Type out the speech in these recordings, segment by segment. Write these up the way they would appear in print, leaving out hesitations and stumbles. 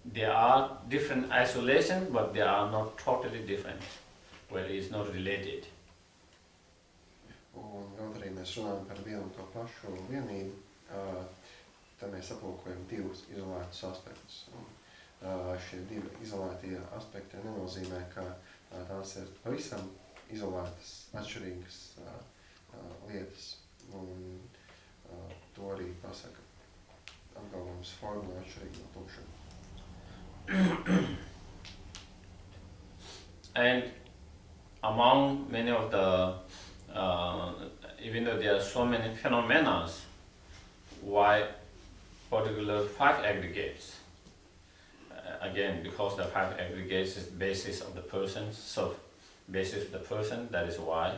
they are different isolation, but they are not totally different, well, it's not related. Un kaut arī mēs runājam par vienu un to pašu vienību, tad mēs aplūkojam divus izolētus aspektus. Šie divi izolētie aspekti nenozīmē, ka tās ir pavisam izolētas, atšķirīgas lietas. Un to arī pasaka apgalvojums formula atšķirīgi no tukšuma. And among many of the, even though there are so many phenomena, why particular 5 aggregates? Again, because the 5 aggregates is the basis of the person, so basis of the person, that is why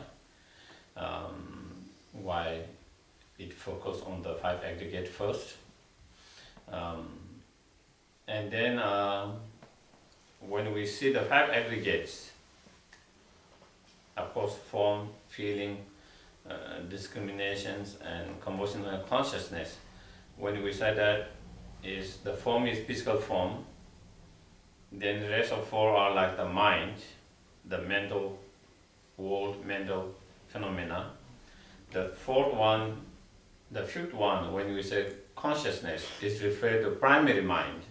it focused on the 5 aggregate first. And then when we see the 5 aggregates, of course, form, feeling, discriminations, and compositional consciousness, when we say that is the form is physical form, then the rest of 4 are like the mind, the mental world, mental phenomena. The 4th one, the 5th one, when we say consciousness, is referred to primary mind.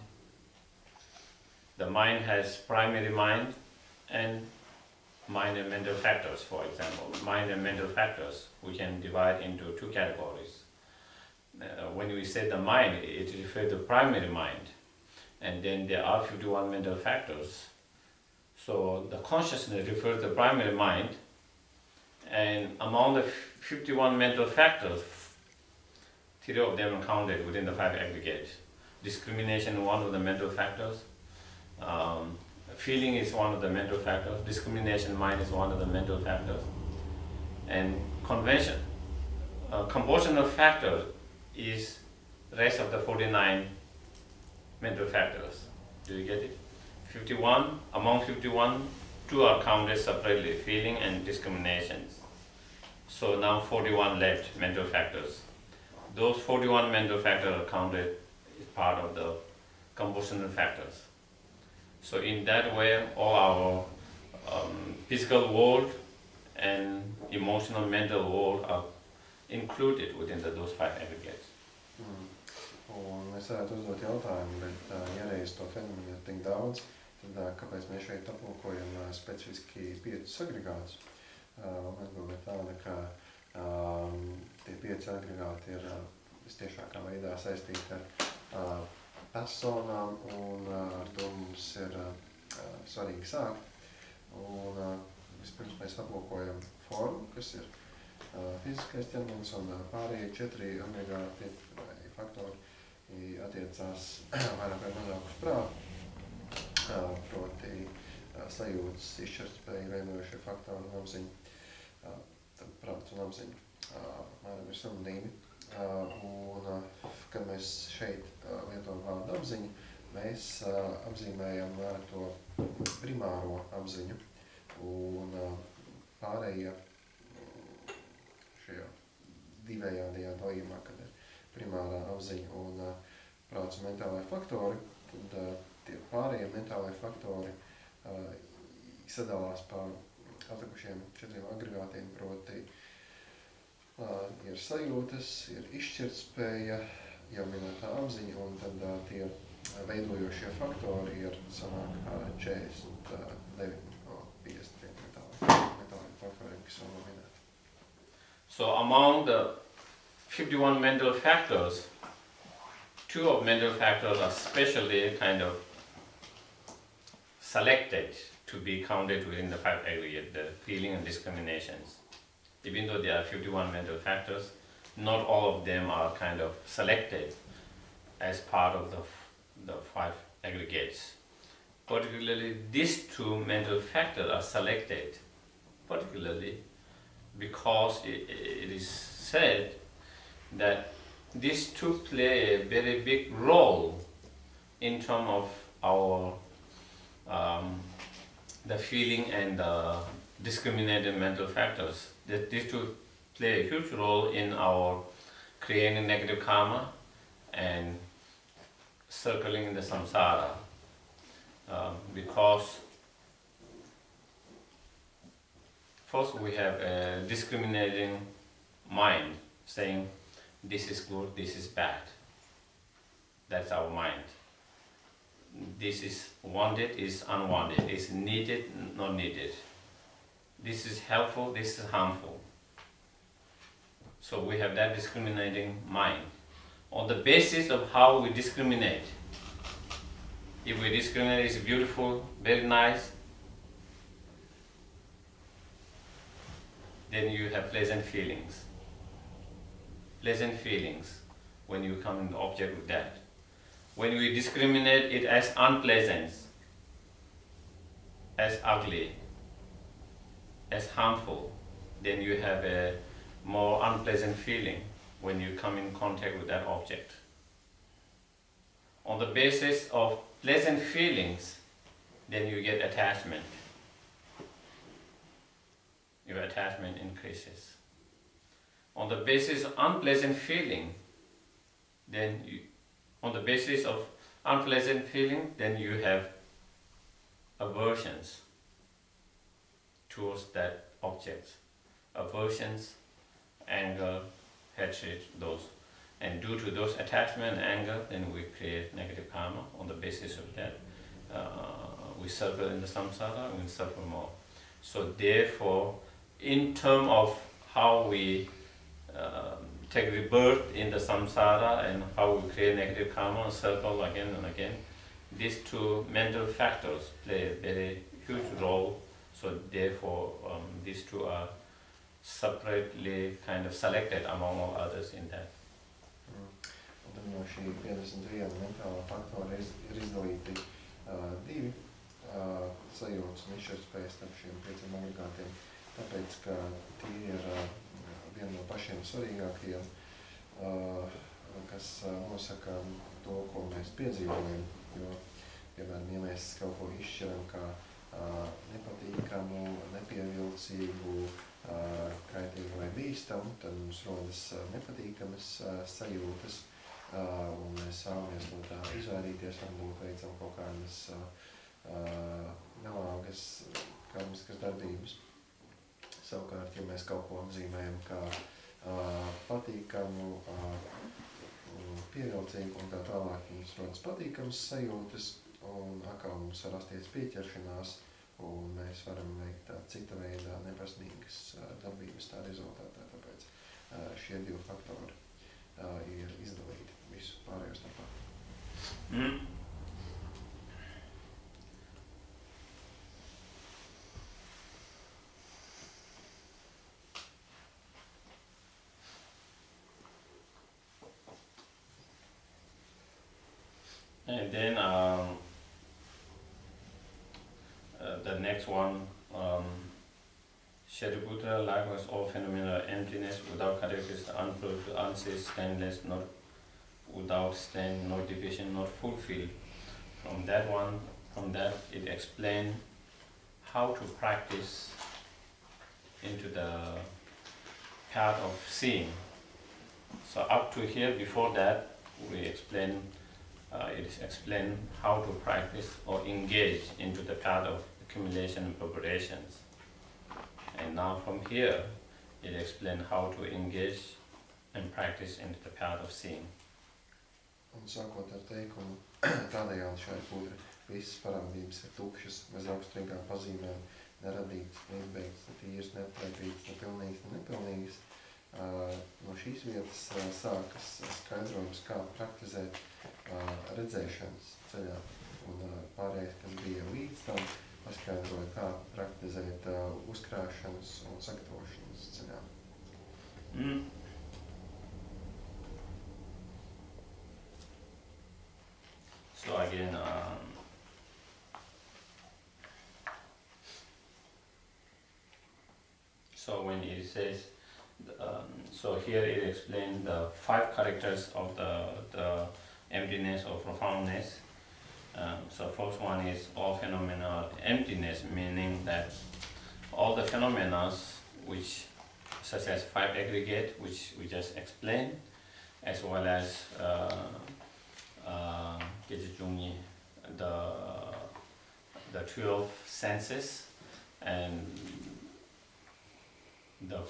The mind has primary mind and mind and mental factors, for example. Mind and mental factors we can divide into 2 categories. When we say the mind, it refers to primary mind. And then there are 51 mental factors. So the consciousness refers to primary mind. And among the 51 mental factors, 3 of them are counted within the 5 aggregates. Discrimination, one of the mental factors. Feeling is one of the mental factors. Discrimination, mind is one of the mental factors. And convention, compositional factor is rest of the 49 mental factors. Do you get it? 51, among 51, 2 are counted separately, feeling and discriminations. So now 41 left mental factors. Those 41 mental factors are counted as part of the compositional factors. So in that way, all our physical world and emotional, mental world are included within those 5 aggregates. Un es varētu uzdot jautājumu, bet ja reiz to fenomenu ir tik daudz, tad kāpēc mēs šeit aplūkojam specifiski 5 agregātus? Atbilde ir tāda, ka tie 5 agregāti ir vistiešākā veidā saistīti ar personām, un ar to mums ir svarīgi sākt. Un vispirms mēs aplūkojam formu, kas ir fiziskais ķermenis, un pārējie 4 agregāti faktori attiecās vairāk vai mazāk uz prātu, proti sajūtas, izšķirtspēju, veidojošie faktori un apziņa. Tad prāts un apziņa apmēram ir synonīmi. Un, kad mēs šeit lietojam vārdu apziņu, mēs apzīmējam to primāro apziņu, un pārējie šajā divējādajā dalījumā, kad ir primārā apziņa un prāts un mentālai faktori, tad tie pārējie mentālai faktori sadalās pa atlikušiem 4 agregātiem, proti ir sajūtas, ir izšķirtspēja, jau minētā apziņa, un tad tie veidojošie faktori ir sanāk 49 no 50 metāliem faktoriem, kas vēl nav minēti. So among the 51 mental factors, 2 of mental factors are specially kind of selected to be counted within the 5 aggregate, the feeling and discriminations. Even though there are 51 mental factors, not all of them are kind of selected as part of the 5 aggregates. Particularly these 2 mental factors are selected, particularly because it is said that these 2 play a very big role in terms of our the feeling and the discriminated mental factors. That these 2 play a huge role in our creating negative karma and circling in the samsara. because first we have a discriminating mind saying this is good, this is bad. That's our mind. This is wanted, is unwanted, is needed, not needed. This is helpful, this is harmful. So we have that discriminating mind. On the basis of how we discriminate, if we discriminate, it's beautiful, very nice, then you have pleasant feelings. Pleasant feelings when you come in object with that. When we discriminate it as unpleasant, as ugly, as harmful, then you have a more unpleasant feeling when you come in contact with that object. On the basis of pleasant feelings, then you get attachment. Your attachment increases. On the basis of unpleasant feeling, then you have aversions towards that object. Aversions, anger, hatred, those. And due to those attachment and anger, then we create negative karma. On the basis of that, we circle in the samsara, we suffer more. So therefore, in terms of how we take rebirth in the samsara and how we create negative karma, circle again and again, these two mental factors play a very huge role. So therefore, these two are separately kind of selected among all others in that. Un tad no šī 51 mentālā faktora ir izdalīti divi sajūtas un izšķirtspējas starp šiem 5 agregātiem, tāpēc, ka tie ir viena no pašiem svarīgākajiem, kas nosaka to, ko mēs piedzīvojam, jo, piemēram, ja mēs kaut ko izšķiram kā nepatīkamu, nepievilcīgu, kaitīgu vai bīstamu, tad mums rodas nepatīkamas sajūtas, un mēs vēlamies no tā izvairīties, varbūt veicam kaut kādas nelāgas karmiskas darbības. Savukārt, ja mēs kaut ko apzīmējam kā patīkamu, pievilcīgu un tā tālāk, mums rodas patīkamas sajūtas, un atkal mums var rasties pieķeršanās, un mēs varam veikt cita veidā neprasmīgas darbības tā rezultātā. Tāpēc šie divi faktori ir izdalīti visu pārējo starpā. And then the next one, Shariputra, likewise all phenomena are emptiness, without characteristics, unfulfilled, unseen, stainless, not without stain, no division, not fulfilled. From that it explains how to practice into the path of seeing. So up to here, before that, we explain. It is explained how to practice or engage into the path of accumulation and preparations. And now from here, it explains how to engage and practice into the path of seeing. Un sākot ar teikumu, tādējādi Šariputra, visas parādības ir tukšas, bez raksturīgām pazīmēm, neradītas, neizbeigtas, netīras, neatraipītas, nepilnīgas, nepilnīgas. No šīs vietas sākas skaidrojums, kā praktizēt redzēšanas ceļā. Un pārējais, kas bija līdz tam, paskaidroja, kā praktizēt uzkrāšanas un sagatavošanas ceļā. So again, so when it says, so here it explains the 5 characters of the emptiness or profoundness. So first one is all phenomena emptiness, meaning that all the phenomena which, such as 5 aggregate, which we just explained, as well as the the 12 senses and the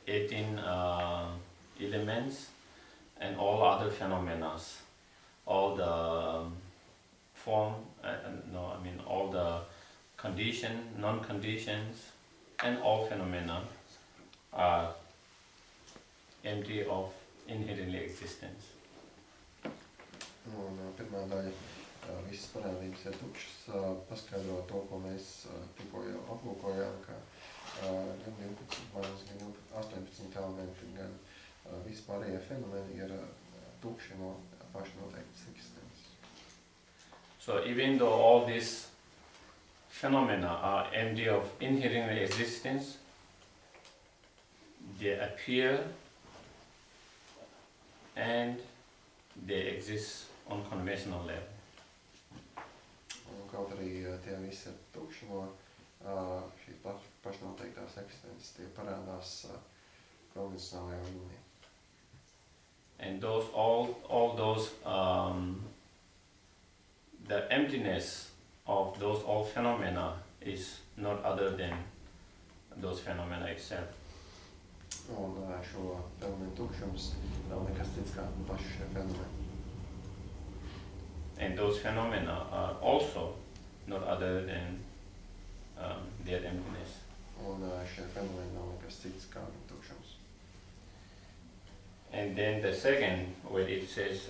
18 elements and all other phenomena, all the form, all the condition, non-conditions, and all phenomena are empty of inherently existence. Un pirmā daļa visas parādības ir tukšas, paskaidro to, ko mēs tikko jau aplūkojām, ka gan 12 manas, gan 18 elementi, gan visi pārējie fenomeni ir tukši no pašnoteiktas eksistences. So even though all these phenomena are empty of inherent existence, they appear and they exist on conventional level. Un kaut arī tie visi ir tukši no šīs pašnoteiktās eksistences, tie parādās konvencionālajā līmenī. And those all those the emptiness of those all phenomena is not other than those phenomena itself. Un šo fenomenu tukšums nav nekas cits kā paši šie fenomeni. And those phenomena are also not other than their emptiness. Un šie fenomeni nav nekas cits kā tukšums. And then the second, where it says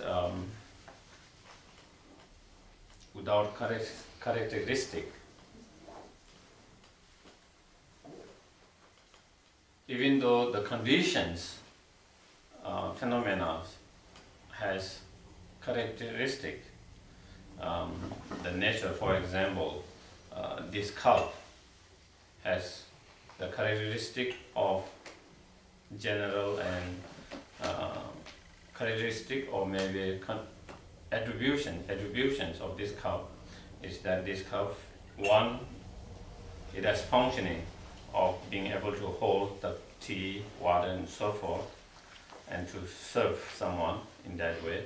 without characteristic, even though the conditions, phenomena has characteristic, the nature, for example, this cup has the characteristic of general and characteristic or maybe attributions of this cup is that this cup, one, it has functioning of being able to hold the tea, water and so forth and to serve someone in that way.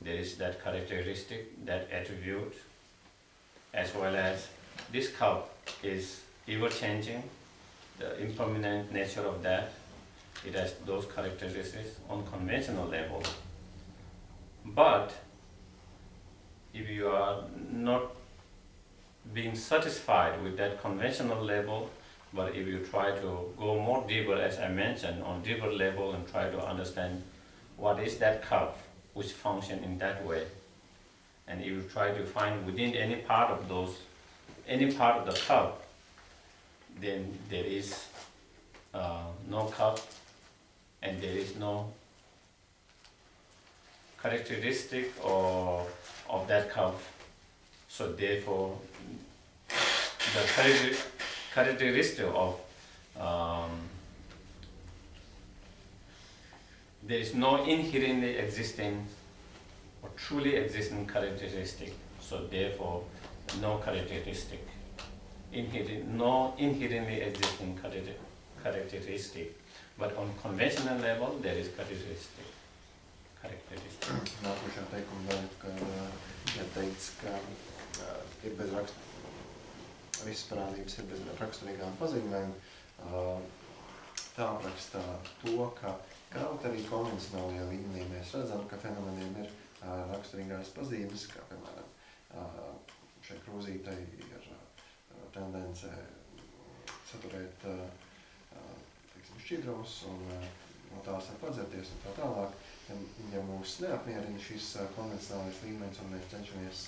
There is that characteristic, that attribute, as well as this cup is ever-changing, the impermanent nature of that. It has those characteristics on conventional level. But if you are not being satisfied with that conventional level, but if you try to go more deeper, as I mentioned, on deeper level and try to understand what is that cup which function in that way, and if you try to find within any part of the cup, then there is no cup and there is no characteristic of that cup. So therefore, the characteristic of there is no inherently existing or truly existing characteristic. So therefore, no characteristic. No inherently existing characteristic. But on conventional level, there is characteristic. Nākošā teikuma daļa, ka ir teikts, ka ir bez visas parādības ir bez raksturīgām pazīmēm. Tā apraksta to, ka kaut arī konvencionālajā līmenī mēs redzam, ka fenomeniem ir raksturīgās pazīmes, kā piemēram šai krūzītei ir tendence saturēt šķidrumus un no tās var padzerties un tā tālāk. Ja mūs neapmierina šis konvencionālais līmenis un mēs cenšamies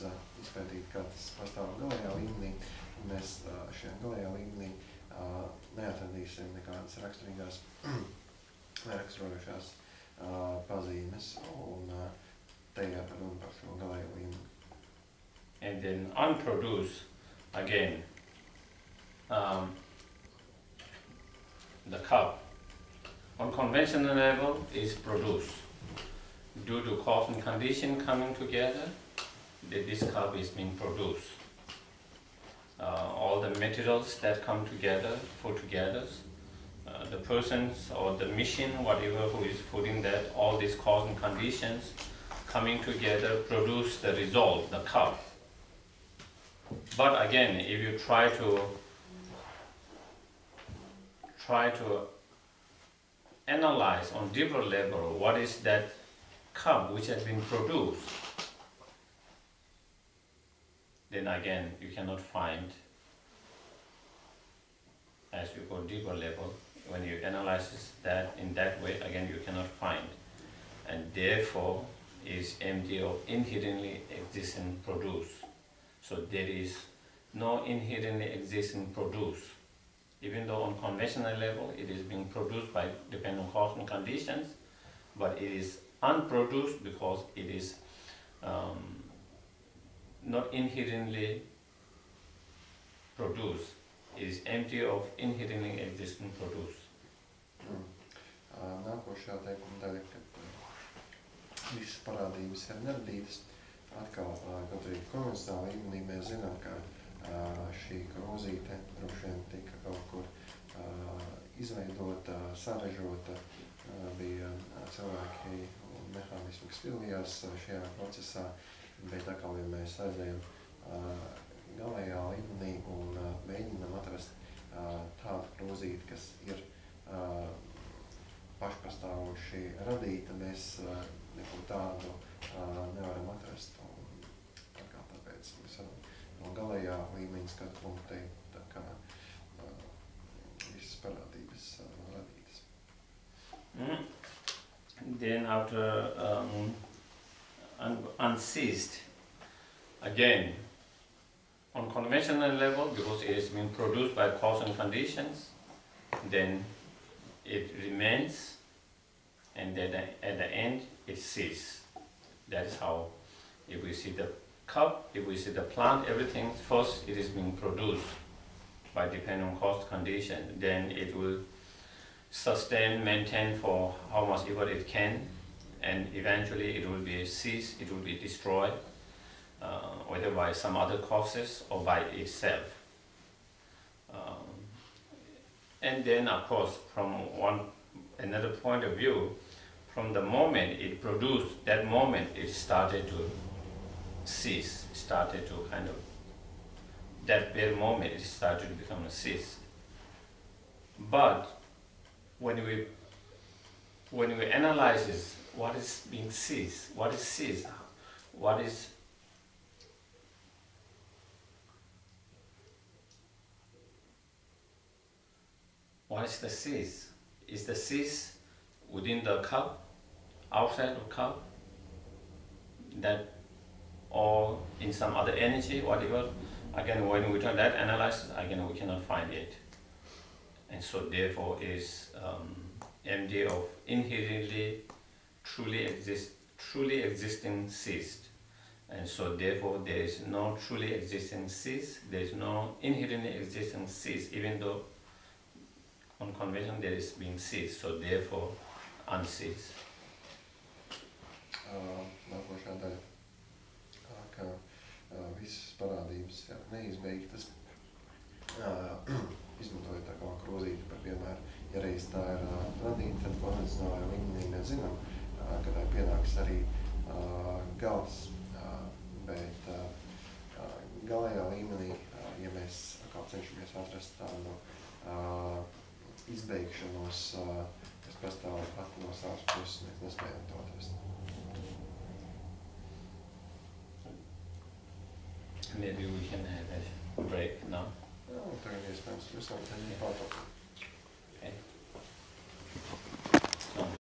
izpētīt, kā tas pastāv galējā līmenī, un mēs šajā galējā līmenī neatradīsim nekādas raksturīgās neraksturojušās pazīmes, un te ir runa par šo galējo līmeni. And then unproduced, again, the cup on conventional level is produced. Due to cause and condition coming together, this cup is being produced. All the materials that come together, put together, the persons or the machine, whatever who is putting that, all these cause and conditions coming together produce the result, the cup. But again, if you try to analyze on deeper level what is that cup which has been produced, then again you cannot find. As you go deeper level, when you analyze that in that way, again you cannot find, and therefore is empty of inherently existing produce. So there is no inherently existing produce. Even though on conventional level it is being produced by dependent on cause and conditions, but it is unproduced because it is not inherently produced. It is empty of inherently existing produce. Nākošajā teikuma daļa, kad visas parādības ir neradītas, atkal kaut arī konvencionālā līmenī mēs zinām, ka šī krozīte droši vien tika kaut kur izveidota, sarežota, bija cilvēki un mehānismi, kas piedalījās šajā procesā, bet atkal, ja mēs aizējam galējā līmenī un mēģinām atrast tādu krozīti, kas ir pašpastāvoši radīta, mēs neko tādu nevaram atrast. Un tāpēc mēs varam no galējā līmeņa skatu punktu teikt, tā kā visas parādības radītas. Then after unceased, again, on conventional level, because it is being produced by cause and conditions, then it remains, and then at the end it ceases. That is how, if we see the cup, if we see the plant, everything, first it is being produced by depending on cause condition, then it will sustain, maintain for how much effort it can, and eventually it will be ceased, it will be destroyed, whether by some other causes or by itself. And then, of course, from another point of view, from the moment it produced, that moment it started to cease, started to kind of, that very moment it started to become a cease. But when we analyze this, what is being ceased, what is ceased, what is the cease? Is the cease within the cup, outside the cup, that, or in some other energy, whatever? Again, when we do that analysis, again we cannot find it, and so therefore is empty of inherently truly existing cease, and so therefore there is no truly existing cease. There is no inherently existing cease, even though on convention there is being ceased, so therefore unceased. Nākošā daļa, ka visas parādības ir neizbeigtas. Izmantojot tā kā krozīti par piemēru, ja reiz tā ir radīta, tad konvencionālajā līmenī mēs zinām, ka tā pienāks arī gals, bet galējā līmenī, ja mēs atkal cenšamies atrast tādu izbeigšanos, kas pastāv pat no savas puses, mēs nespējam to atrast. Maybe we can have a break now. Jā, tagad iespējams, mēs varam pārtraukt.